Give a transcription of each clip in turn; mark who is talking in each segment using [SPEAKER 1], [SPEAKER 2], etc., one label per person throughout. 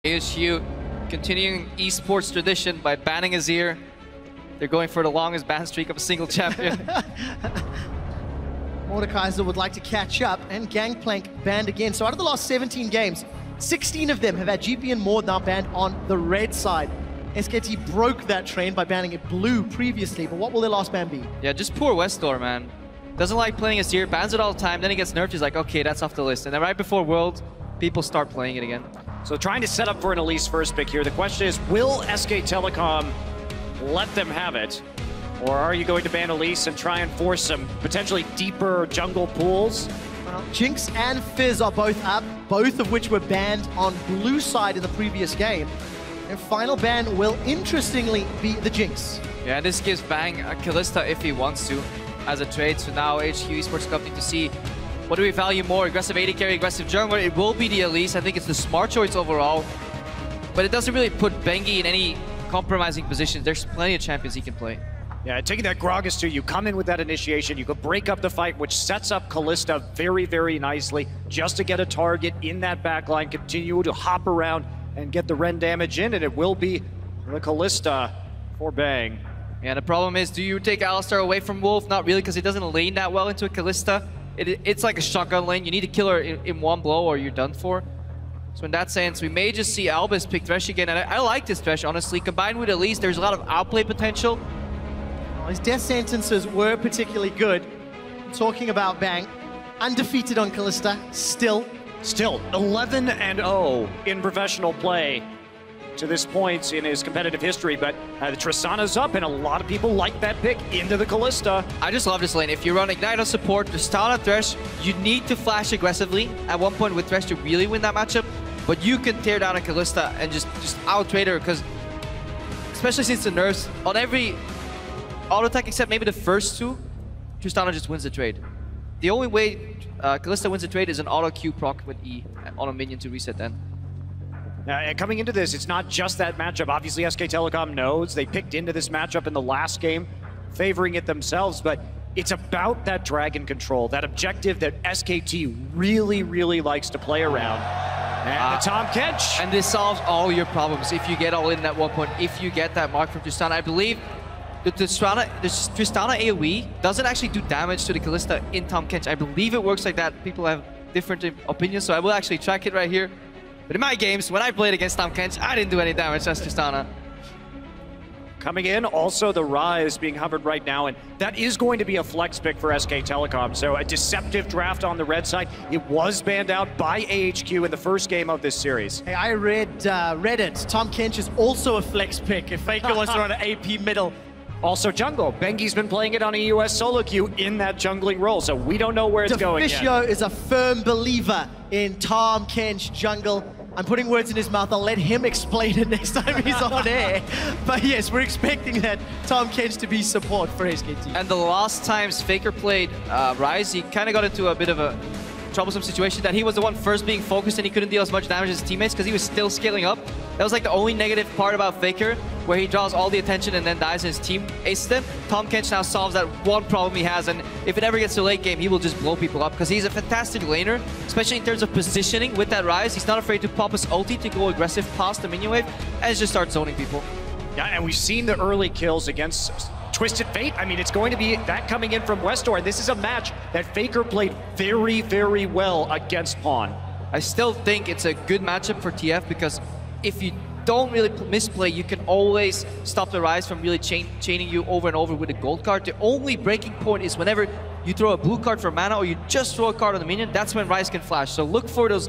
[SPEAKER 1] AHQ continuing esports tradition by banning Azir. They're going for the longest ban streak of a single champion.
[SPEAKER 2] Mordekaiser would like to catch up, and Gangplank banned again. So out of the last 17 games, 16 of them have had GP and Mord now banned on the red side. SKT broke that trend by banning it blue previously, but what will their last ban be?
[SPEAKER 1] Yeah, just poor Westdoor, man. Doesn't like playing Azir, bans it all the time, then he gets nerfed, he's like, okay, that's off the list. And then right before World, people start playing it again.
[SPEAKER 3] So trying to set up for an Elise first pick here. The question is, will SK Telecom let them have it? Or are you going to ban Elise and try and force some potentially deeper jungle pools?
[SPEAKER 2] Jinx and Fiss are both up, both of which were banned on blue side in the previous game. And final ban will interestingly be the Jinx.
[SPEAKER 1] Yeah, this gives Bang a Kalista if he wants to as a trade. So now AHQ Esports Cup need to see what do we value more, aggressive AD carry, aggressive jungler. It will be the Elise. I think it's the smart choice overall. But it doesn't really put Bengi in any compromising positions. There's plenty of champions he can play.
[SPEAKER 3] Yeah, taking that Gragas too, you come in with that initiation, you could break up the fight, which sets up Kalista very, very nicely, just to get a target in that backline, continue to hop around and get the Ren damage in, and it will be the Kalista for Bang.
[SPEAKER 1] Yeah, the problem is, do you take Alistar away from Wolf? Not really, because it doesn't lane that well into a Kalista. It's like a shotgun lane. You need to kill her in one blow or you're done for. So in that sense, we may just see Albus pick Thresh again, and I like this Thresh, honestly. Combined with Elise, there's a lot of outplay potential.
[SPEAKER 2] His death sentences were particularly good. Talking about Bang, undefeated on Kalista, still
[SPEAKER 3] 11-0 in professional play to this point in his competitive history, but the Tristana's up, and a lot of people like that pick into the Kalista.
[SPEAKER 1] I just love this lane. If you run Ignite on support, Tristana, Thresh, you need to flash aggressively at one point with Thresh to really win that matchup, but you can tear down a Kalista and just out-trade her, because especially since the nerfs, on every auto attack except maybe the first two, Tristana just wins the trade. The only way Kalista wins the trade is an auto Q proc with E on a minion to reset then.
[SPEAKER 3] And coming into this, it's not just that matchup. Obviously, SK Telecom knows they picked into this matchup in the last game, favoring it themselves, but it's about that dragon control, that objective that SKT really, really likes to play around. And the Tom Kench.
[SPEAKER 1] And this solves all your problems if you get all in at one point, if you get that mark from Tristana. I believe the Tristana AoE doesn't actually do damage to the Kalista in Tom Kench. I believe it works like that. People have different opinions, so I will actually track it right here. But in my games, when I played against Tom Kench, I didn't do any damage as Tristana.
[SPEAKER 3] Coming in, also the Rise being hovered right now, and that is going to be a flex pick for SK Telecom. So a deceptive draft on the red side. It was banned out by AHQ in the first game of this series.
[SPEAKER 2] Hey, I read Reddit. Tom Kench is also a flex pick if Faker wants to run an AP middle.
[SPEAKER 3] Also jungle. Bengi's been playing it on a US solo queue in that jungling role, so we don't know where it's going yet.
[SPEAKER 2] Deficio is a firm believer in Tom Kench jungle. I'm putting words in his mouth. I'll let him explain it next time he's on air. But yes, we're expecting that Tom Kench to be support for SKT.
[SPEAKER 1] And the last times Faker played Rise, he kind of got into a bit of a troublesome situation that he was the one first being focused and he couldn't deal as much damage as his teammates because he was still scaling up. That was like the only negative part about Faker, where he draws all the attention and then dies and his team aces them. Tom Kench now solves that one problem he has, and if it ever gets to late game, he will just blow people up because he's a fantastic laner, especially in terms of positioning with that Rise. He's not afraid to pop his ulti to go aggressive past the minion wave and just start zoning people.
[SPEAKER 3] Yeah, and we've seen the early kills against Twisted Fate. I mean, it's going to be that coming in from Westdoor. This is a match that Faker played very, very well against Pawn.
[SPEAKER 1] I still think it's a good matchup for TF because if you don't really misplay, you can always stop the Rise from really chaining you over and over with a gold card. The only breaking point is whenever you throw a blue card for mana or you just throw a card on the minion, that's when Rise can flash. So look for those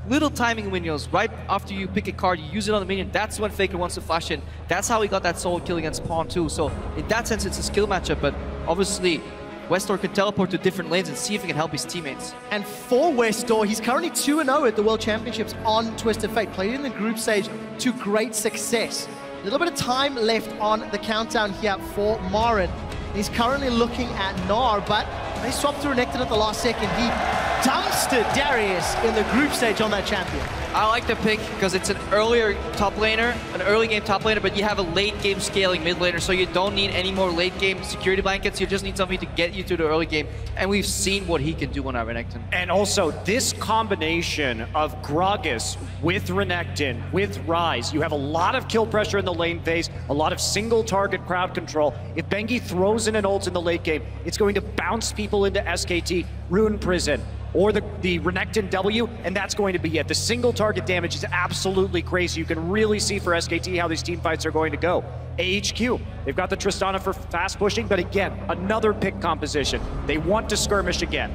[SPEAKER 1] little timing windows right after you pick a card, you use it on the minion. That's when Faker wants to flash in. That's how he got that solo kill against Pawn too. So in that sense, it's a skill matchup, but obviously Westdoor can teleport to different lanes and see if he can help his teammates. And
[SPEAKER 2] for Westdoor, he's currently 2-0 at the World Championships on Twisted Fate. Played in the group stage to great success. A little bit of time left on the countdown here for Marin. He's currently looking at Gnar, but he swapped to Renekton at the last second. He dumpstered Darius in the group stage on that champion.
[SPEAKER 1] I like the pick because it's an earlier top laner, an early game top laner, but you have a late game scaling mid laner, so you don't need any more late game security blankets. You just need something to get you to the early game, and we've seen what he can do on our Renekton.
[SPEAKER 3] And also, this combination of Gragas with Renekton, with Ryze, you have a lot of kill pressure in the lane phase, a lot of single target crowd control. If Bengi throws in an ult in the late game, it's going to bounce people into SKT, Rune Prison, or the Renekton W, and that's going to be it. The single target damage is absolutely crazy. You can really see for SKT how these team fights are going to go. AHQ, they've got the Tristana for fast pushing, but again, another pick composition. They want to skirmish again.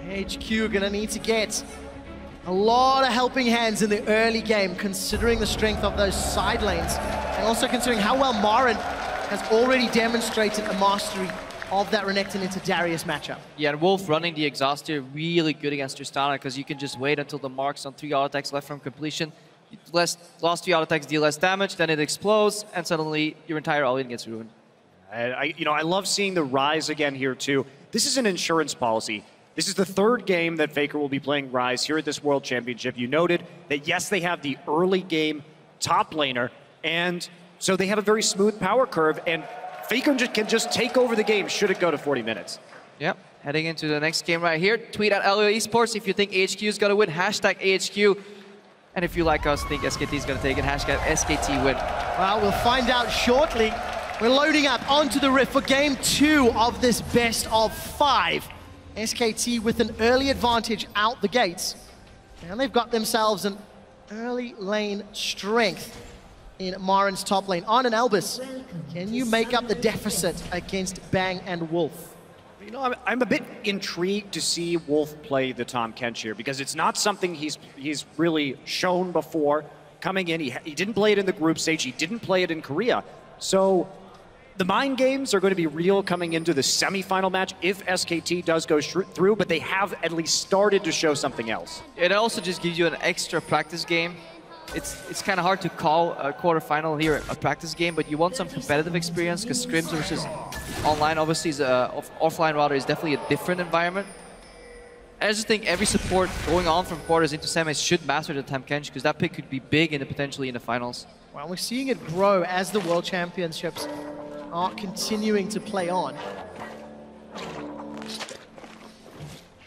[SPEAKER 2] AHQ gonna need to get a lot of helping hands in the early game, considering the strength of those side lanes, and also considering how well Marin has already demonstrated a mastery of that Renekton into Darius matchup.
[SPEAKER 1] Yeah, and Wolf running the exhaust here really good against Tristana because you can just wait until the marks on 3 auto attacks left from completion. Last 3 auto attacks deal less damage, then it explodes, and suddenly your entire all-in gets ruined.
[SPEAKER 3] I love seeing the Ryze again here too. This is an insurance policy. This is the 3rd game that Faker will be playing Ryze here at this World Championship. You noted that yes, they have the early game top laner, and so they have a very smooth power curve, and Faker can just take over the game should it go to 40 minutes.
[SPEAKER 1] Yep, heading into the next game right here. Tweet at LoL Esports if you think AHQ is going to win, hashtag AHQ. And if you like us, think SKT is going to take it, hashtag SKT win.
[SPEAKER 2] Well, we'll find out shortly. We're loading up onto the Rift for game 2 of this best of 5. SKT with an early advantage out the gates. And they've got themselves an early lane strength in Marin's top lane. On and Albus, can you make up the deficit against Bang and Wolf?
[SPEAKER 3] You know, I'm a bit intrigued to see Wolf play the Tahm Kench here because it's not something he's really shown before. Coming in, he didn't play it in the group stage, he didn't play it in Korea. So the mind games are going to be real coming into the semifinal match if SKT does go through, but they have at least started to show something else.
[SPEAKER 1] It also just gives you an extra practice game. It's kind of hard to call a quarterfinal here a practice game, but you want some competitive experience because scrims versus online obviously is offline rather is definitely a different environment. I just think every support going on from quarters into semis should master the Tahm Kench because that pick could be big and potentially in the finals.
[SPEAKER 2] Well, we're seeing it grow as the World Championships are continuing to play on.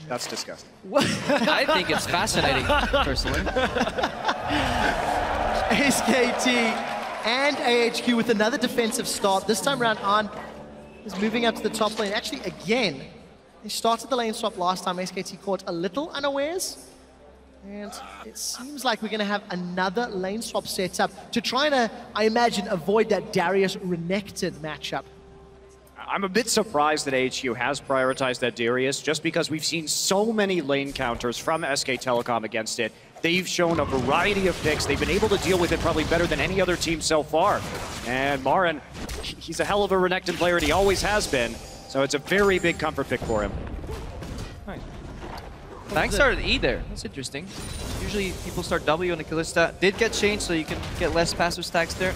[SPEAKER 3] That's disgusting.
[SPEAKER 1] I think it's fascinating, personally.
[SPEAKER 2] SKT and AHQ with another defensive start. This time around, An is moving up to the top lane. Actually, again, they started the lane swap last time. SKT caught a little unawares. And it seems like we're going to have another lane swap set up to try to, I imagine, avoid that Darius-Renekton matchup.
[SPEAKER 3] I'm a bit surprised that AHQ has prioritized that Darius just because we've seen so many lane counters from SK Telecom against it. They've shown a variety of picks. They've been able to deal with it probably better than any other team so far. And Marin, he's a hell of a Renekton player, and he always has been. So it's a very big comfort pick for him.
[SPEAKER 1] Nice. Fang started E there. That's interesting. Usually people start W on the Kalista. Did get changed, so you can get less passive stacks there.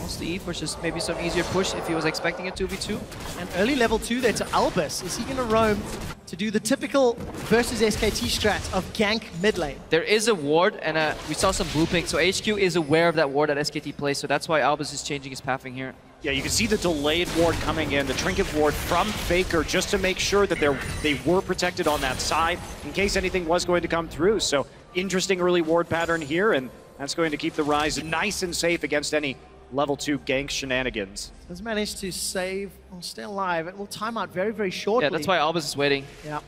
[SPEAKER 1] Wants the E for just maybe some easier push if he was expecting a 2v2.
[SPEAKER 2] And early level 2 there to Albus. Is he going to roam to do the typical versus SKT strat of gank mid lane?
[SPEAKER 1] There is a ward, and we saw some blue ping, so HQ is aware of that ward that SKT plays, so that's why Albus is changing his pathing here.
[SPEAKER 3] Yeah, you can see the delayed ward coming in, the trinket ward from Faker, just to make sure that they were protected on that side in case anything was going to come through. So interesting early ward pattern here, and that's going to keep the Ryze nice and safe against any level 2 gank shenanigans.
[SPEAKER 2] Has managed to save, or stay alive. It will time out very, very shortly.
[SPEAKER 1] Yeah, that's why Albus is waiting.
[SPEAKER 2] Yeah,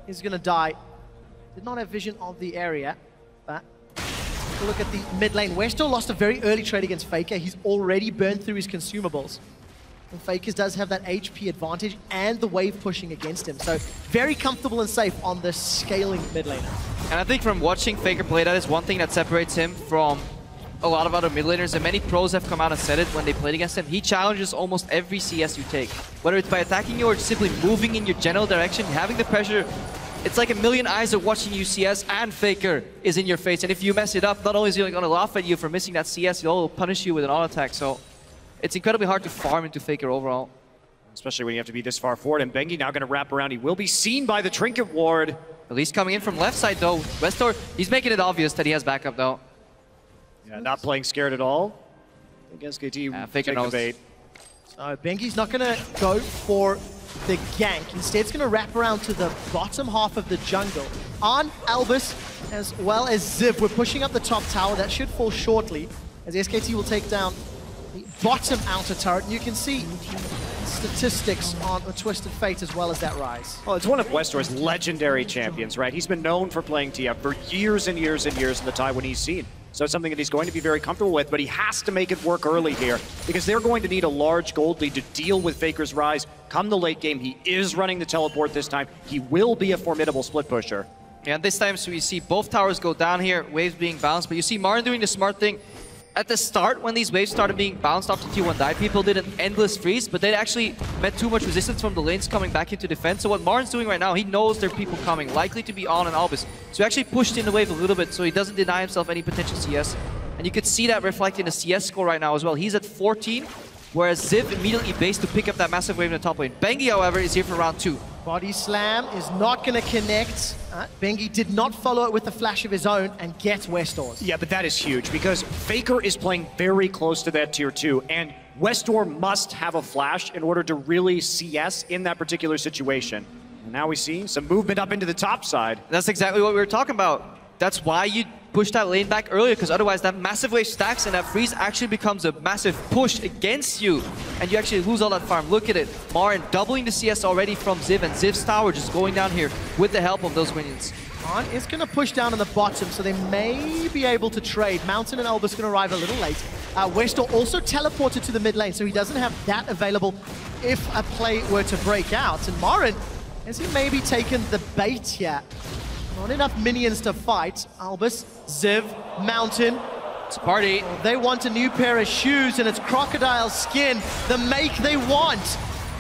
[SPEAKER 2] he's going to die. Did not have vision of the area, but take a look at the mid lane. Westo lost a very early trade against Faker. He's already burned through his consumables. And Faker does have that HP advantage and the wave pushing against him. So very comfortable and safe on the scaling mid laner.
[SPEAKER 1] And I think from watching Faker play, that is one thing that separates him from a lot of other mid laners, and many pros have come out and said it when they played against him. He challenges almost every CS you take. Whether it's by attacking you or simply moving in your general direction, having the pressure. It's like a million eyes are watching you CS, and Faker is in your face. And if you mess it up, not only is he going to laugh at you for missing that CS, he'll punish you with an auto attack. So it's incredibly hard to farm into Faker overall.
[SPEAKER 3] especially when you have to be this far forward. And Bengi now going to wrap around. He will be seen by the Trinket Ward.
[SPEAKER 1] At least coming in from left side, though. Westor, he's making it obvious that he has backup, though.
[SPEAKER 3] Yeah, not playing scared at all. I think SKT
[SPEAKER 1] Faker knows.
[SPEAKER 3] the bait.
[SPEAKER 2] So Bengi's not going to go for the gank. Instead, it's going to wrap around to the bottom half of the jungle. On Albus, as well as Ziv, we're pushing up the top tower. That should fall shortly, as SKT will take down the bottom outer turret. And you can see statistics on the Twisted Fate as well as that rise.
[SPEAKER 3] Well, it's one of Westor's legendary champions, right? He's been known for playing TF for years and years and years in the time when he's seen. So it's something that he's going to be very comfortable with, but he has to make it work early here because they're going to need a large gold lead to deal with Faker's rise. Come the late game, he is running the teleport this time. He will be a formidable split pusher.
[SPEAKER 1] And this time, so we see both towers go down here, waves being bounced, but you see Martin doing the smart thing. At the start, when these waves started being bounced off the T1 dive, people did an endless freeze, but they actually met too much resistance from the lanes coming back into defense. So what Martin's doing right now, he knows there are people coming, likely to be on and Albus. So he actually pushed in the wave a little bit so he doesn't deny himself any potential CS. And you could see that reflected in the CS score right now as well. He's at 14, whereas Ziv immediately based to pick up that massive wave in the top lane. Bengi, however, is here for round 2.
[SPEAKER 2] Body slam is not going to connect. Bengi did not follow it with a flash of his own and gets Westor's.
[SPEAKER 3] Yeah, but that is huge because Faker is playing very close to that tier 2, and Westor must have a flash in order to really CS in that particular situation. And now we see some movement up into the top side.
[SPEAKER 1] That's exactly what we were talking about. That's why you push that lane back earlier, because otherwise that massive wave stacks and that freeze actually becomes a massive push against you, and you actually lose all that farm. Look at it. Marin doubling the CS already from Ziv, and Ziv's tower just going down here with the help of those minions.
[SPEAKER 2] On is going to push down on the bottom, so they may be able to trade. Mountain and Albus going to arrive a little late. Westor also teleported to the mid lane, so he doesn't have that available if a play were to break out. And Marin, has he maybe taken the bait here? Not enough minions to fight. Albus, Ziv, Mountain.
[SPEAKER 1] It's a party.
[SPEAKER 2] They want a new pair of shoes, and it's crocodile skin, the make they want.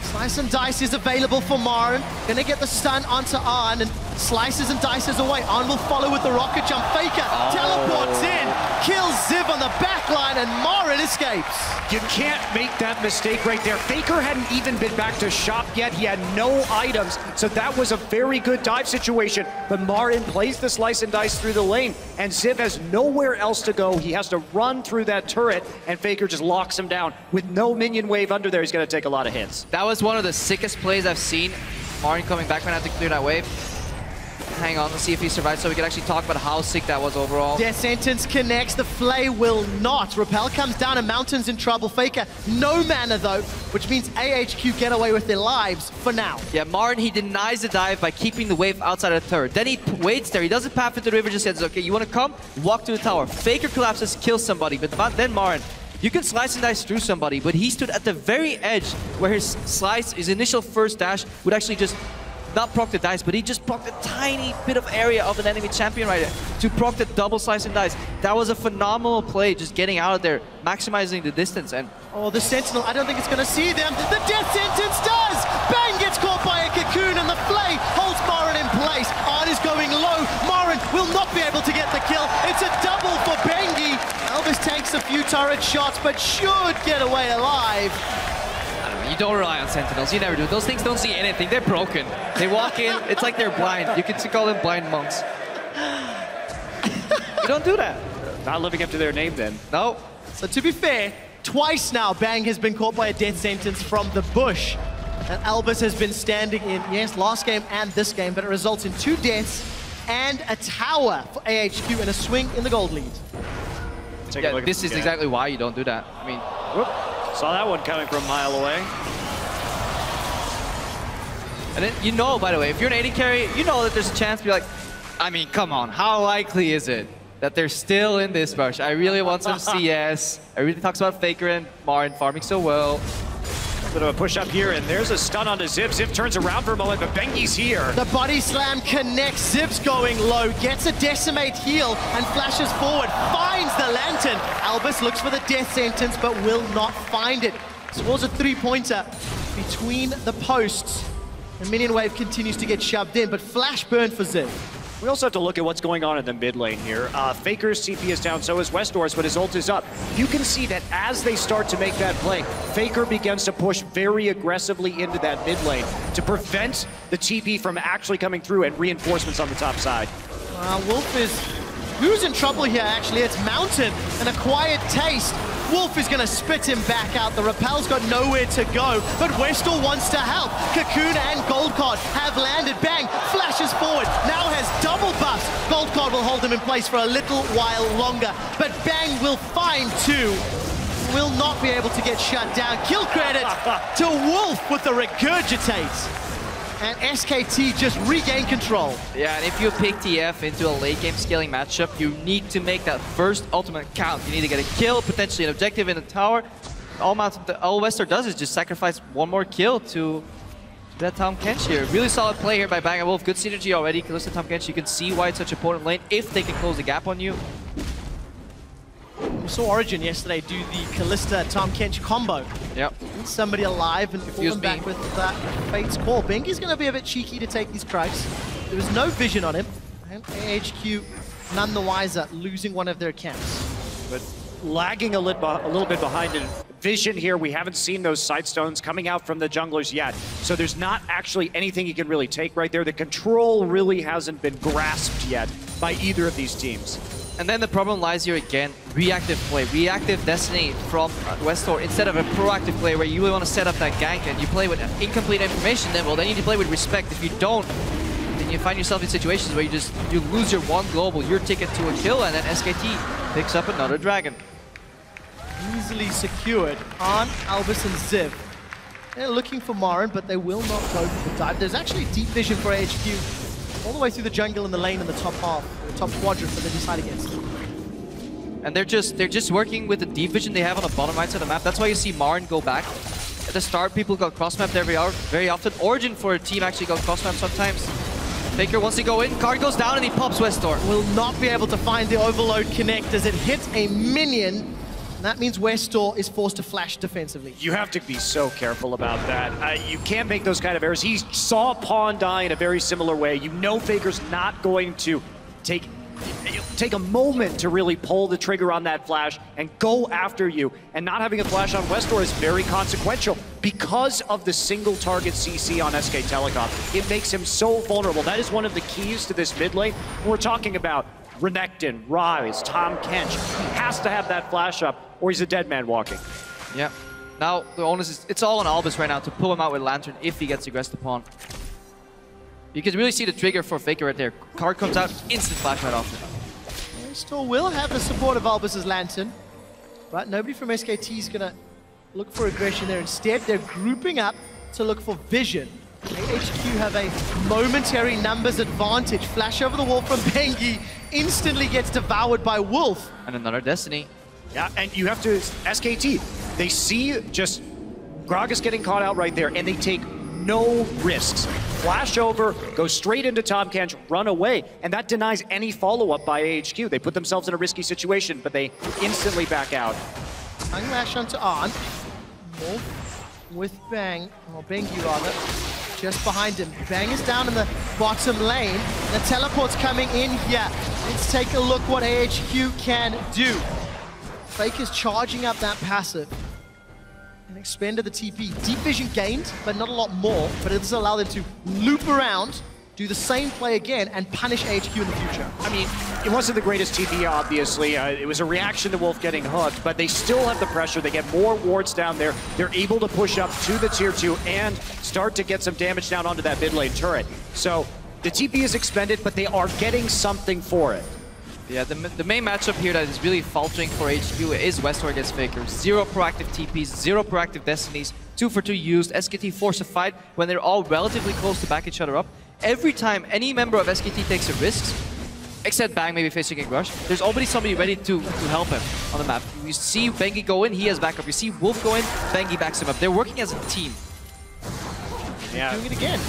[SPEAKER 2] Slice and Dice is available for Marin. Gonna get the stun onto Arn, and slices and dices away. Arn will follow with the rocket jump. Faker teleports in, kills Ziv on the back line, and Marin escapes.
[SPEAKER 3] You can't make that mistake right there. Faker hadn't even been back to shop yet. He had no items, so that was a very good dive situation. But Marin plays the slice and dice through the lane, and Ziv has nowhere else to go. He has to run through that turret, and Faker just locks him down. With no minion wave under there, he's gonna take a lot of hits.
[SPEAKER 1] That was one of the sickest plays I've seen. Marin coming back, gonna have to clear that wave. Hang on, let's see if he survives so we can actually talk about how sick that was overall.
[SPEAKER 2] Death Sentence connects, the Flay will not. Repel comes down and Mountain's in trouble. Faker, no mana though, which means AHQ get away with their lives for now.
[SPEAKER 1] Yeah, Marin, he denies the dive by keeping the wave outside of the turret. Then he waits there, he doesn't path into the river, just says, okay, you want to come? Walk to the tower. Faker collapses, kills somebody, but then Marin, you can slice and dice through somebody, but he stood at the very edge where his slice, his initial first dash would actually just not proc the dice, but he just procced a tiny bit of area of an enemy champion right there to proc the double slice and dice. That was a phenomenal play, just getting out of there, maximizing the distance. And
[SPEAKER 2] oh, the Sentinel, I don't think it's going to see them. The Death Sentence does! Bang gets caught by a cocoon, and the Flay holds Marin in place. Arn is going low. Marin will not be able to get the kill. It's a double for Bengi. Albus tanks a few turret shots, but should get away alive.
[SPEAKER 1] you don't rely on Sentinels. You never do. Those things don't see anything. They're broken. They walk in. It's like they're blind. You can call them blind monks. You don't do that.
[SPEAKER 3] Not living up to their name then.
[SPEAKER 1] No.
[SPEAKER 2] So to be fair, twice now Bang has been caught by a death sentence from the bush. And Albus has been standing in, yes, last game and this game, but it results in 2 deaths and a tower for AHQ and a swing in the gold lead.
[SPEAKER 1] Yeah, this is exactly why you don't do that. I mean,
[SPEAKER 3] whoop, saw that one coming from a mile away.
[SPEAKER 1] And then, you know, by the way, if you're an AD carry, you know that there's a chance to be like, I mean, come on, how likely is it that they're still in this rush? I really want some CS. Everybody talks about Faker and Marin farming so well.
[SPEAKER 3] A bit of a push up here, and there's a stun onto Zip. Zip turns around for a moment, but Bengi's here.
[SPEAKER 2] The body slam connects. Zip's going low, gets a decimate heal, and flashes forward, finds the lantern. Albus looks for the death sentence, but will not find it. Scores a 3-pointer between the posts. The minion wave continues to get shoved in, but flash burn for Zip.
[SPEAKER 3] We also have to look at what's going on in the mid lane here. Faker's TP is down, so is Westor's, but his ult is up. You can see that as they start to make that play, Faker begins to push very aggressively into that mid lane to prevent the TP from actually coming through and reinforcements on the top side.
[SPEAKER 2] Wolf is... Who's in trouble here, actually? It's Mountain, and a quiet taste. Wolf is going to spit him back out. The Repel's got nowhere to go, but Westor wants to help. Cocoon and Goldcard have landed. Bang, flashes forward, now has double buffs. Goldcard will hold him in place for a little while longer, but Bang will find two. Will not be able to get shut down. Kill credit to Wolf with the regurgitate. And SKT just regain control.
[SPEAKER 1] Yeah, and if you pick TF into a late game scaling matchup, you need to make that first ultimate count. You need to get a kill, potentially an objective in the tower. All Westor does is just sacrifice one more kill to that Tahm Kench here. Really solid play here by Bang & Wolf. Good synergy already. Kalista, Tahm Kench, you can see why it's such an important lane if they can close the gap on you.
[SPEAKER 2] We saw Origin yesterday do the Kalista Tahm Kench combo.
[SPEAKER 1] Yep.
[SPEAKER 2] Somebody alive and falling back with that Fate's Call. Bengi's going to be a bit cheeky to take these Krugs. There was no vision on him. And AHQ none the wiser, losing one of their camps.
[SPEAKER 3] But lagging a little bit behind in vision here. We haven't seen those Sightstones coming out from the junglers yet. So there's not actually anything you can really take right there. The control really hasn't been grasped yet by either of these teams.
[SPEAKER 1] And then the problem lies here again, reactive play, reactive Destiny from Westor instead of a proactive play where you really want to set up that gank and you play with incomplete information, then you need to play with respect. If you don't, then you find yourself in situations where you lose your one global, your ticket to a kill, and then SKT picks up another dragon.
[SPEAKER 2] Easily secured on Albus and Ziv. They're looking for Marin, but they will not go for the dive. There's actually deep vision for AHQ. All the way through the jungle and the lane in the top half, the top quadrant that they decide against.
[SPEAKER 1] And they're just working with the deep vision they have on the bottom right side of the map. That's why you see Marin go back. At the start, people got cross-mapped very often. Origin for a team actually got cross-mapped sometimes. Faker wants to go in, card goes down, and he pops Westor.
[SPEAKER 2] Will not be able to find the overload connect as it hits a minion. And that means Westor is forced to flash defensively.
[SPEAKER 3] You have to be so careful about that. You can't make those kind of errors. He saw Pawn die in a very similar way. You know Faker's not going to take a moment to really pull the trigger on that flash and go after you. And not having a flash on Westor is very consequential because of the single target CC on SK Telecom. It makes him so vulnerable. That is one of the keys to this mid lane. We're talking about Renekton, Rise, Tahm Kench. He has to have that flash up or he's a dead man walking.
[SPEAKER 1] Yeah. Now, the onus is, it's all on Albus right now to pull him out with Lantern if he gets aggressed upon. You can really see the trigger for Faker right there. Card comes out, instant flash right off.
[SPEAKER 2] They still will have the support of Albus's Lantern, but nobody from SKT is going to look for aggression there. Instead, they're grouping up to look for vision. AHQ have a momentary numbers advantage. Flash over the wall from Bengi, instantly gets devoured by Wolf.
[SPEAKER 1] And another Destiny.
[SPEAKER 3] Yeah, and you have to, SKT, they see just Gragas getting caught out right there, and they take no risks. Flash over, go straight into Tahm Kench, run away, and that denies any follow-up by AHQ. They put themselves in a risky situation, but they instantly back out.
[SPEAKER 2] Tongue lash onto On. Wolf with Bang, or Bengi rather, just behind him. Bang is down in the bottom lane. The teleport's coming in here. Let's take a look what AHQ can do. Faker's charging up that passive and expended the TP. Deep vision gained, but not a lot more, but it does allow them to loop around, do the same play again, and punish AHQ in the future.
[SPEAKER 3] I mean, it wasn't the greatest TP, obviously. It was a reaction to Wolf getting hooked, but they still have the pressure. They get more wards down there. They're able to push up to the tier 2 and start to get some damage down onto that mid lane turret. So the TP is expended, but they are getting something for it.
[SPEAKER 1] Yeah, the main matchup here that is really faltering for HQ is Westor against Faker. 0 proactive TPs, 0 proactive Destinies, 2 for 2 used. SKT force a fight when they're all relatively close to back each other up. Every time any member of SKT takes a risk, except Bang maybe facing a rush, there's already somebody ready to help him on the map. You see Bengi go in, he has backup. You see Wolf go in, Bengi backs him up. They're working as a team.
[SPEAKER 3] Yeah.
[SPEAKER 2] Doing it again.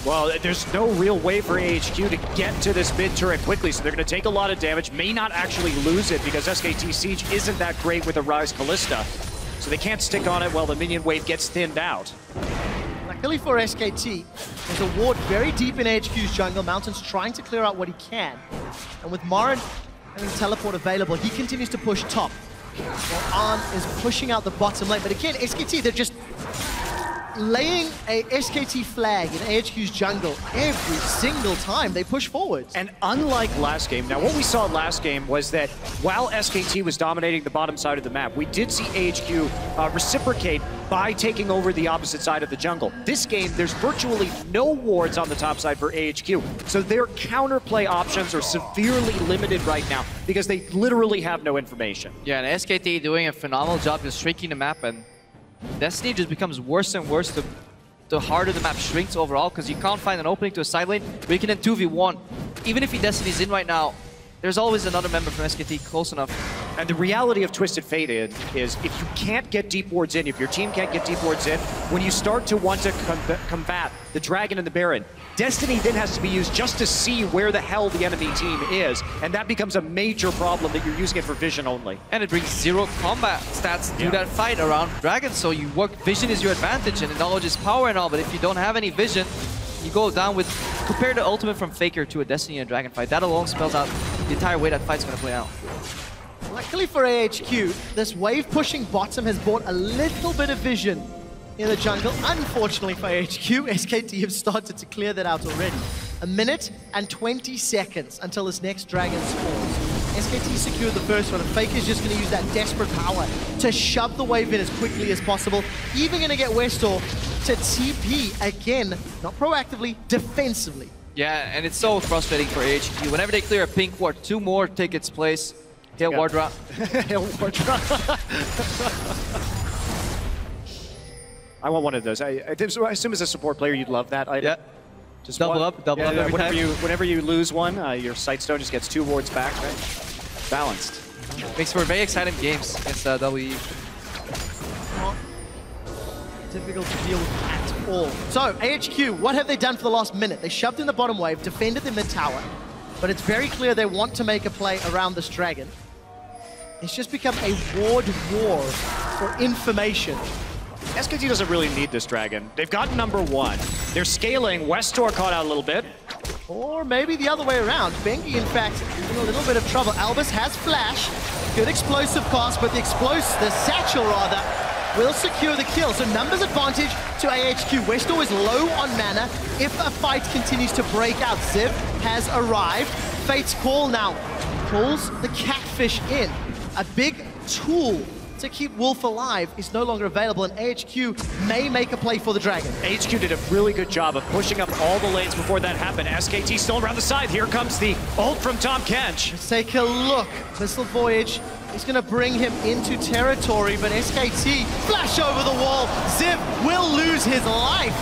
[SPEAKER 3] Well, there's no real way for AHQ to get to this mid turret quickly, so they're going to take a lot of damage, may not actually lose it because SKT Siege isn't that great with a Rise Kalista. So they can't stick on it while the minion wave gets thinned out.
[SPEAKER 2] The Luckily for SKT, there's a ward very deep in AHQ's jungle. Mountain's trying to clear out what he can. And with Marin having teleport available, he continues to push top. While Arn is pushing out the bottom lane. But again, SKT, they're just laying a SKT flag in AHQ's jungle every single time they push forward.
[SPEAKER 3] And unlike last game, now what we saw last game was that while SKT was dominating the bottom side of the map, we did see AHQ reciprocate by taking over the opposite side of the jungle. This game, there's virtually no wards on the top side for AHQ, so their counterplay options are severely limited right now because they literally have no information.
[SPEAKER 1] Yeah, and SKT doing a phenomenal job just shrinking the map, and Destiny just becomes worse and worse the harder the map shrinks overall, because you can't find an opening to a side lane where you can then 2v1. Even if Destiny's in right now, there's always another member from SKT close enough.
[SPEAKER 3] And the reality of Twisted Fate is if you can't get deep wards in, if your team can't get deep wards in, when you start to want to combat the Dragon and the Baron, Destiny then has to be used just to see where the hell the enemy team is, and that becomes a major problem that you're using it for vision only.
[SPEAKER 1] And it brings 0 combat stats to that fight around Dragon, so you work, vision is your advantage, and knowledge is power and all, but if you don't have any vision, you go down with, compare the ultimate from Faker to a Destiny and Dragon fight, that alone spells out the entire way that fight's gonna play out.
[SPEAKER 2] Luckily for AHQ, this wave pushing bottom has brought a little bit of vision in the jungle. Unfortunately for AHQ, SKT have started to clear that out already. 1 minute and 20 seconds until this next Dragon spawns. SKT secured the first one, and Faker's just going to use that desperate power to shove the wave in as quickly as possible. Even going to get Westor to TP again, not proactively, defensively.
[SPEAKER 1] Yeah, and it's so frustrating for AHQ. Whenever they clear a pink ward, 2 more take its place. Hail ward drop.
[SPEAKER 3] Hail ward drop. I want one of those. I assume as a support player you'd love that item.
[SPEAKER 1] Yeah.
[SPEAKER 3] Just
[SPEAKER 1] double up every
[SPEAKER 3] whenever you lose one, your Sightstone just gets 2 wards back, right? Balanced.
[SPEAKER 1] Makes for very exciting games against WE.
[SPEAKER 2] Not difficult to deal with at all. So, AHQ, what have they done for the last minute? They shoved in the bottom wave, defended the mid tower, but it's very clear they want to make a play around this Dragon. It's just become a ward war for information.
[SPEAKER 3] SKT doesn't really need this Dragon. They've gotten #1. They're scaling. Westor caught out a little bit.
[SPEAKER 2] Or maybe the other way around. Bengi, in fact, in a little bit of trouble. Albus has flash. Good explosive cost, but the satchel rather, will secure the kill. So numbers advantage to AHQ. Westor is low on mana. If a fight continues to break out, Ziv has arrived. Fate's Call now pulls the Catfish in. A big tool to keep Wolf alive is no longer available, and AHQ may make a play for the Dragon.
[SPEAKER 3] AHQ did a really good job of pushing up all the lanes before that happened. SKT still around the side. Here comes the ult from Tom Kench.
[SPEAKER 2] Let's take a look. Missile Voyage is going to bring him into territory, but SKT flash over the wall. Ziv will lose his life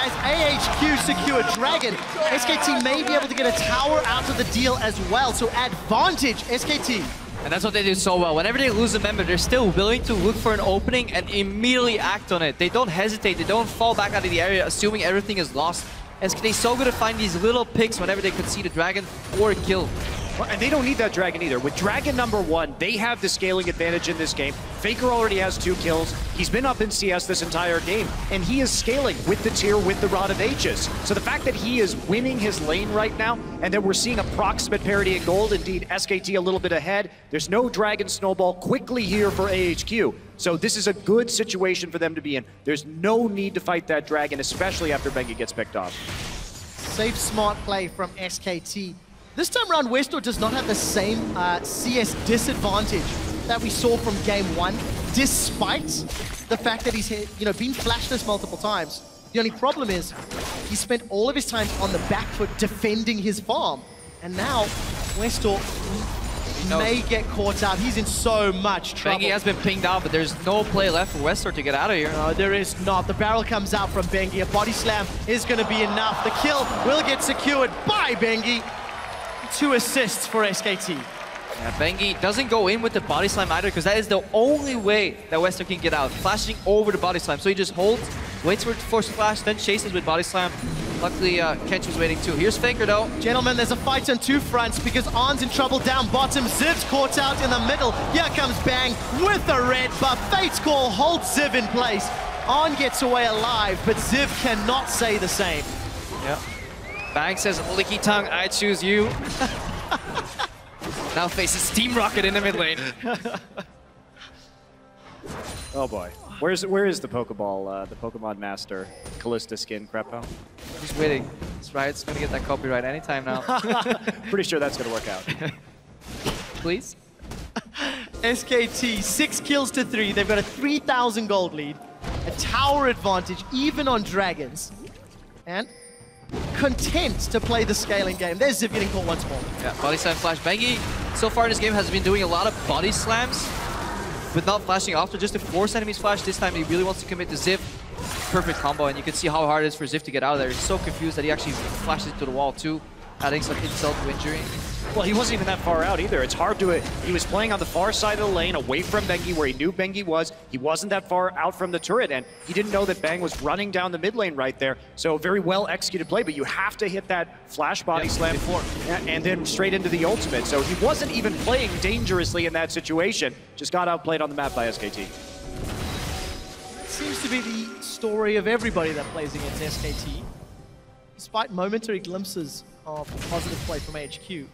[SPEAKER 2] as AHQ secure Dragon. SKT may be able to get a tower out of the deal as well, so advantage SKT.
[SPEAKER 1] And that's what they do so well. Whenever they lose a member, they're still willing to look for an opening and immediately act on it. They don't hesitate. They don't fall back out of the area assuming everything is lost. SKT is so good at finding these little picks whenever they could see the Dragon or a kill.
[SPEAKER 3] Well, and they don't need that Dragon either. With Dragon #1, they have the scaling advantage in this game. Faker already has 2 kills. He's been up in CS this entire game, and he is scaling with the tier with the Rod of Ages. So the fact that he is winning his lane right now, and that we're seeing approximate parity in gold, indeed SKT a little bit ahead. There's no Dragon snowball quickly here for AHQ. So this is a good situation for them to be in. There's no need to fight that Dragon, especially after Bengi gets picked off.
[SPEAKER 2] Safe, smart play from SKT. This time around, Westor does not have the same CS disadvantage that we saw from game 1, despite the fact that he's been flashless multiple times. The only problem is he spent all of his time on the back foot defending his farm, and now Westor may get caught out. He's in so much trouble.
[SPEAKER 1] Bengi has been pinged out, but there's no play left for Westor to get out of here.
[SPEAKER 2] No, there is not. The barrel comes out from Bengi. A body slam is going to be enough. The kill will get secured by Bengi. 2 assists for SKT.
[SPEAKER 1] Yeah, Bengi doesn't go in with the body slam either, because that is the only way that Westor can get out, flashing over the body slam. So he just holds, waits for it to force flash, then chases with body slam. Luckily, Kench was waiting too. Here's Faker though.
[SPEAKER 2] Gentlemen, there's a fight on 2 fronts because Arn's in trouble down bottom. Ziv's caught out in the middle. Here comes Bang with the red buff. Fate's Call holds Ziv in place. On gets away alive, but Ziv cannot say the same.
[SPEAKER 1] Yeah. Bang says, licky tongue, I choose you. Now faces Steam Rocket in the mid lane.
[SPEAKER 3] Oh boy. Where is the Pokeball, the Pokemon Master Callista skin, Crepo?
[SPEAKER 1] He's waiting. That's right, it's gonna get that copyright anytime now.
[SPEAKER 3] Pretty sure that's gonna work out.
[SPEAKER 1] Please?
[SPEAKER 2] SKT, 6 kills to 3. They've got a 3,000 gold lead, a tower advantage, even on dragons, and content to play the scaling game. There's Ziv getting caught once more.
[SPEAKER 1] Yeah, body slam flash. Bengi, so far in this game, has been doing a lot of body slams, but not flashing after, just to force enemies flash. This time he really wants to commit to Ziv. Perfect combo, and you can see how hard it is for Ziv to get out of there. He's so confused that he actually flashes into the wall too, adding some insult to injury.
[SPEAKER 3] Well, he wasn't even that far out either. It's hard to... He was playing on the far side of the lane, away from Bengi, where he knew Bengi was. He wasn't that far out from the turret, and he didn't know that Bang was running down the mid lane right there. So very well executed play, but you have to hit that flash body slam before, and then straight into the ultimate. So he wasn't even playing dangerously in that situation. Just got outplayed on the map by SKT.
[SPEAKER 2] It seems to be the story of everybody that plays against SKT. Despite momentary glimpses of positive play from AHQ,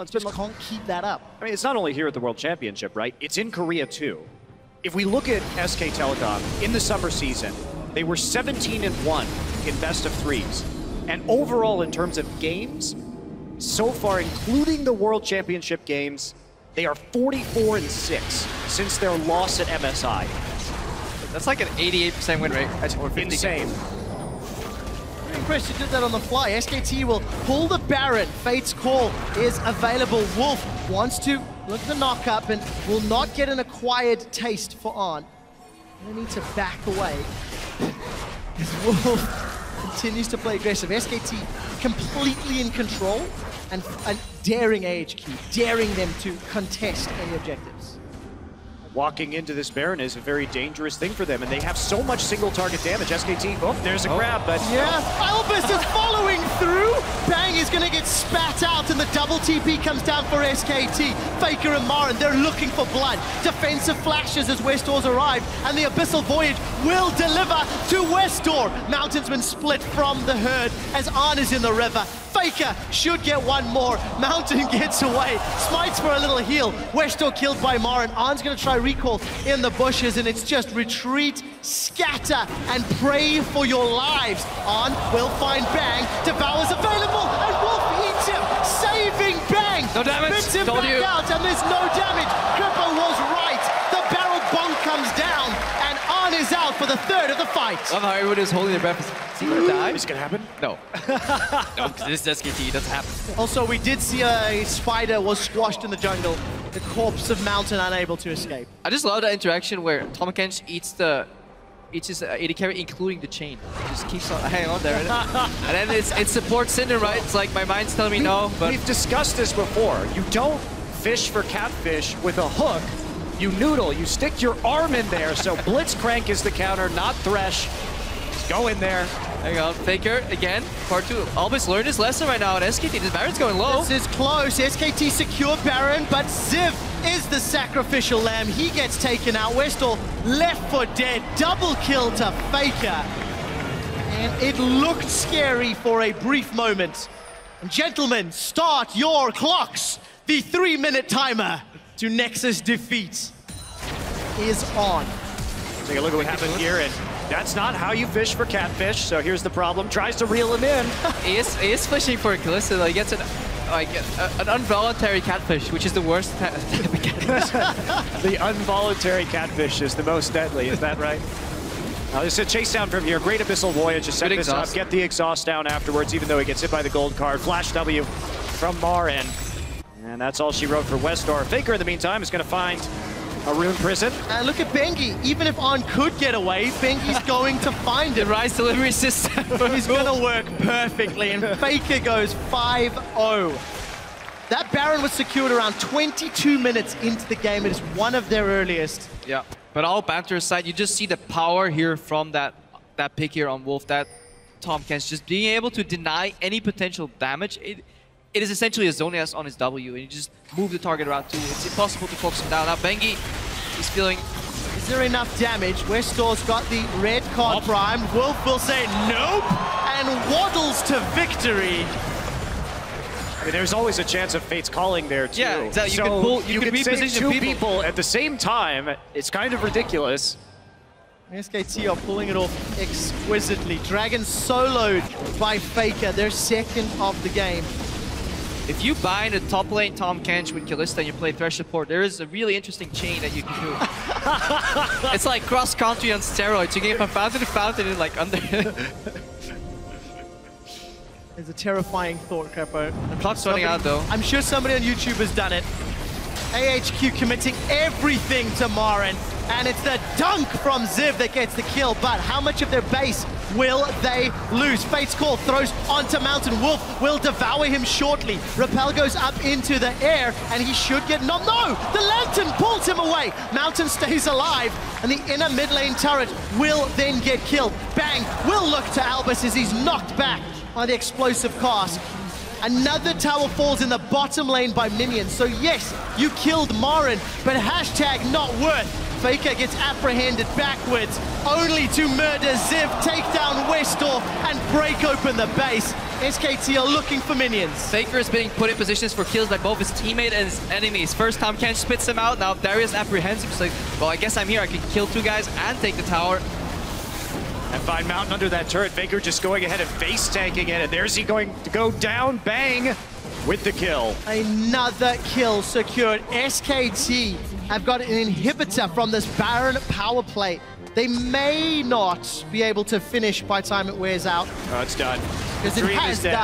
[SPEAKER 2] just can't keep that up.
[SPEAKER 3] I mean, it's not only here at the World Championship, right? It's in Korea too. If we look at SK Telecom in the summer season, they were 17-1 in best of threes. And overall, in terms of games, so far, including the World Championship games, they are 44-6 since their loss at MSI.
[SPEAKER 1] That's like an 88% win rate. Or 50.
[SPEAKER 3] Insane.
[SPEAKER 2] Impressed you did that on the fly. SKT will pull the Baron. Fate's Call is available. Wolf wants to look at the knock-up and will not get an acquired taste for On. They need to back away. As Wolf continues to play aggressive. SKT completely in control and daring AHQ, daring them to contest any objectives.
[SPEAKER 3] Walking into this Baron is a very dangerous thing for them, and they have so much single target damage. SKT, oh, there's a grab, but...
[SPEAKER 2] Yeah, Albus is following through! Bang is gonna get spat out, and the double TP comes down for SKT. Faker and Marin, they're looking for blood. Defensive flashes as Westor's arrived, and the Abyssal Voyage will deliver to Westor. Mountainsman split from the herd as Arn is in the river. Faker should get one more. Mountain gets away. Smites for a little heal. Westor killed by Marin. Arn's gonna try recall in the bushes, and it's just retreat, scatter, and pray for your lives. Arn will find Bang. Devour's available, and Wolf eats him, saving Bang.
[SPEAKER 1] No damage.
[SPEAKER 2] Spits him
[SPEAKER 1] Told
[SPEAKER 2] back
[SPEAKER 1] you.
[SPEAKER 2] out, and there's no damage. Crippo was right. The barrel bonk comes down, and Arn is out for the third of the fight.
[SPEAKER 1] Love how everybody is holding their breath. Is he gonna die?
[SPEAKER 3] Is it gonna happen?
[SPEAKER 1] No. No, because this is SKT, it doesn't happen.
[SPEAKER 2] Also, we did see a spider was squashed in the jungle. The corpse of Mountain unable to escape.
[SPEAKER 1] I just love that interaction where Tom Kench eats his AD carry, including the chain. He just keeps on hanging on there. And then it supports Cinder, right? It's like my mind's telling me no, but...
[SPEAKER 3] We've discussed this before. You don't fish for catfish with a hook. You noodle, you stick your arm in there. So Blitzcrank is the counter, not Thresh. Just go in there.
[SPEAKER 1] Hang on, Faker again, part 2. Albus learned his lesson right now, and SKT, this Baron's going low.
[SPEAKER 2] This is close. SKT secure Baron, but Ziv is the sacrificial lamb. He gets taken out. Westor left for dead. Double kill to Faker. And it looked scary for a brief moment. And gentlemen, start your clocks. The 3-minute timer to Nexus defeat is on.
[SPEAKER 3] Take a look at what happened here, and that's not how you fish for catfish, so here's the problem. Tries to reel him in.
[SPEAKER 1] He is fishing for a Callista, though. He gets an involuntary catfish, which is the worst type of catfish.
[SPEAKER 3] The involuntary catfish is the most deadly, is that right? There's a chase down from here. Great Abyssal Voyage to set this up. Get the exhaust down afterwards, even though he gets hit by the gold card. Flash W from Marin. And that's all she wrote for Westor. Faker, in the meantime, is going to find a Rune Prison.
[SPEAKER 2] And look at Bengi. Even if On could get away, Bengi's going to find it.
[SPEAKER 1] The Rise delivery system
[SPEAKER 2] is going to work perfectly, and Faker goes 5-0. That Baron was secured around 22 minutes into the game. It is one of their earliest.
[SPEAKER 1] Yeah, but all banter aside, you just see the power here from that pick here on Wolf, that Tom Kench just being able to deny any potential damage. It is essentially a zone S on his W, and you just move the target around too. It's impossible to focus him down. Now Bengi is feeling
[SPEAKER 2] there enough damage? Westor's got the red card primed. Wolf will say nope and waddles to victory.
[SPEAKER 3] I mean, there's always a chance of Fate's calling there, too.
[SPEAKER 1] Yeah, exactly. You can
[SPEAKER 3] save
[SPEAKER 1] reposition
[SPEAKER 3] two people at the same time. It's kind of ridiculous.
[SPEAKER 2] SKT are pulling it off exquisitely. Dragon soloed by Faker, their second of the game.
[SPEAKER 1] If you bind a top lane Tom Kench with Kalista and you play Thresh support, there is a really interesting chain that you can do. It's like cross-country on steroids. You get from fountain to fountain in like under...
[SPEAKER 2] It's a terrifying thought, Capo.
[SPEAKER 1] The clock's running out though.
[SPEAKER 2] I'm sure somebody on YouTube has done it. AHQ committing everything to Marin, and it's the dunk from Ziv that gets the kill, but how much of their base will they lose? Fate's Call throws onto Mountain. Wolf will devour him shortly. Repel goes up into the air, and he should get... No! The Lantern pulls him away! Mountain stays alive, and the inner mid lane turret will then get killed. Bang will look to Albus as he's knocked back by the explosive cast. Another tower falls in the bottom lane by minions. So yes, you killed Marin, but hashtag not worth. Faker gets apprehended backwards, only to murder Ziv, take down Westor, and break open the base. SKT are looking for minions.
[SPEAKER 1] Faker is being put in positions for kills by both his teammate and his enemies. First time Kench spits him out, now Darius apprehends him. He's like, well, I guess I'm here. I can kill two guys and take the tower.
[SPEAKER 3] And find Mountain under that turret. Faker just going ahead and face tanking it. And there's he going to go down. Bang with the kill.
[SPEAKER 2] Another kill secured. SKT have got an inhibitor from this Baron power play. They may not be able to finish by the time it wears out.
[SPEAKER 3] Oh, it's done.
[SPEAKER 2] Because it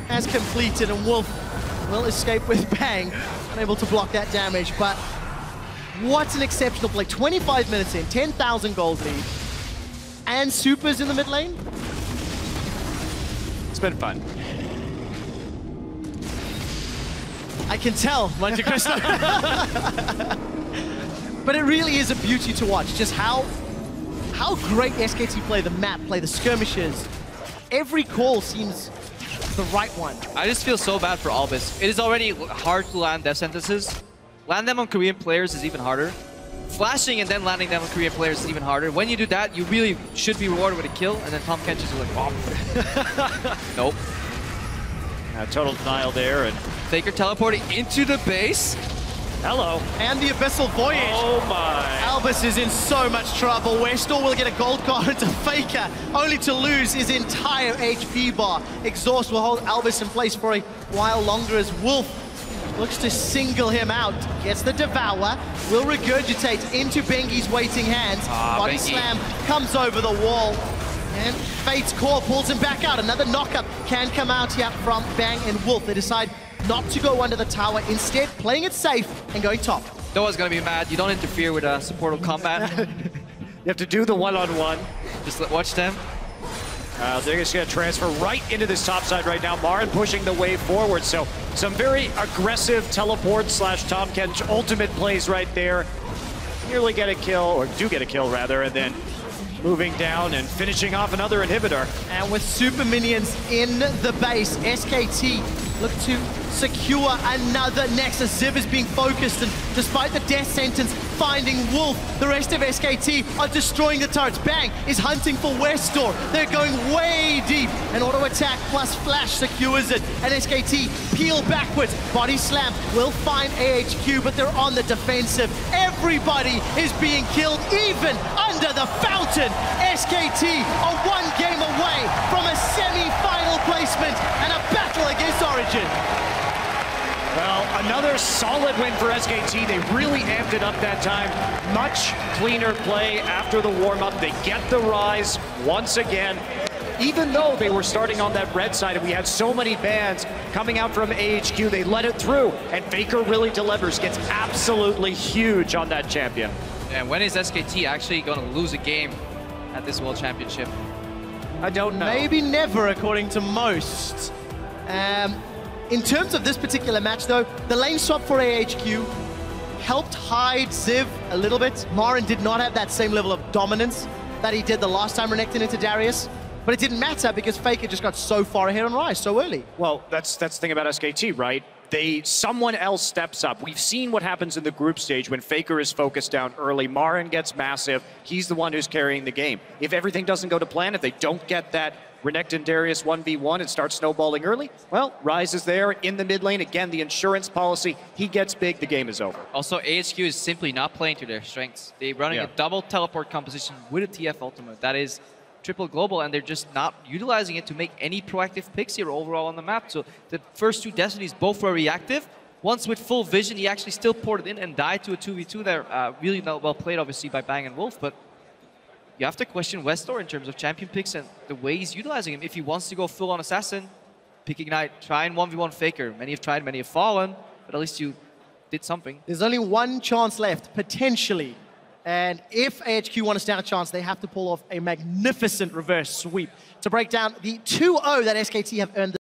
[SPEAKER 2] has completed, and Wolf will escape with Bang. Unable to block that damage, but what an exceptional play. 25 minutes in, 10,000 gold lead. And supers in the mid lane?
[SPEAKER 3] It's been fun.
[SPEAKER 2] I can tell, Monte Cristo. But it really is a beauty to watch, just how great SKT play the map, play the skirmishes. Every call seems the right one.
[SPEAKER 1] I just feel so bad for Albus. It is already hard to land death sentences. Land them on Korean players is even harder. Flashing and then landing them on Korean players is even harder. When you do that, you really should be rewarded with a kill, and then Tom Kench is like, oh. Nope.
[SPEAKER 3] Total denial there, and
[SPEAKER 1] Faker teleporting into the base.
[SPEAKER 3] hello.
[SPEAKER 2] And the Abyssal Voyage.
[SPEAKER 3] Oh my.
[SPEAKER 2] Albus is in so much trouble. Westor will get a gold card into Faker, only to lose his entire HP bar. Exhaust will hold Albus in place for a while longer as Wolf looks to single him out. Gets the Devour, will regurgitate into Bengi's waiting hands. Body
[SPEAKER 1] Bengi.
[SPEAKER 2] slam comes over the wall. And Fate's Core pulls him back out. Another knockup can come out here from Bang and Wolf. They decide not to go under the tower, instead playing it safe and going top.
[SPEAKER 1] Noah's gonna be mad. You don't interfere with supportal combat.
[SPEAKER 3] You have to do the one-on-one.
[SPEAKER 1] Just watch them.
[SPEAKER 3] They're just going to transfer right into this top side right now. Marin pushing the wave forward. So some very aggressive teleport / Tom Kench ultimate plays right there. Nearly get a kill, or do get a kill rather, and then moving down and finishing off another inhibitor.
[SPEAKER 2] And with super minions in the base, SKT look to secure another Nexus. Ziv is being focused, and despite the death sentence, finding Wolf, the rest of SKT are destroying the turrets. Bang is hunting for Westor. They're going way deep. An auto attack plus flash secures it, and SKT peel backwards. Body slam will find AHQ, but they're on the defensive. Everybody is being killed, even under the fountain. SKT are one game away from a semi-final placement and a battle against Origin.
[SPEAKER 3] Well, another solid win for SKT. They really amped it up that time. Much cleaner play after the warm-up. They get the rise once again. Even though they were starting on that red side and we had so many bans coming out from AHQ, they let it through. And Faker really delivers, gets absolutely huge on that champion.
[SPEAKER 1] And when is SKT actually going to lose a game at this World Championship?
[SPEAKER 3] I don't know.
[SPEAKER 2] Maybe never, according to most. In terms of this particular match, though, the lane swap for AHQ helped hide Ziv a little bit. Marin did not have that same level of dominance that he did the last time Renekton into Darius. But it didn't matter because Faker just got so far ahead on Rise so early.
[SPEAKER 3] Well, that's the thing about SKT, right? someone else steps up. We've seen what happens in the group stage when Faker is focused down early. Marin gets massive. He's the one who's carrying the game. If everything doesn't go to plan, if they don't get that Renekton Darius 1v1 and start snowballing early, well, Ryze is there in the mid lane. Again, the insurance policy, he gets big, the game is over.
[SPEAKER 1] Also, AHQ is simply not playing to their strengths. They're running a double teleport composition with a TF ultimate. That is triple global, and they're just not utilizing it to make any proactive picks here overall on the map. So the first two Destinies both were reactive. Once with full vision, he actually still poured it in and died to a 2v2 there. Really well played, obviously, by Bang and Wolf, but you have to question Westor in terms of champion picks and the way he's utilizing him. If he wants to go full-on Assassin, pick Ignite, try and 1v1 Faker. Many have tried, many have fallen, but at least you did something.
[SPEAKER 2] There's only one chance left, potentially. And if AHQ want to stand a chance, they have to pull off a magnificent reverse sweep to break down the 2-0 that SKT have earned.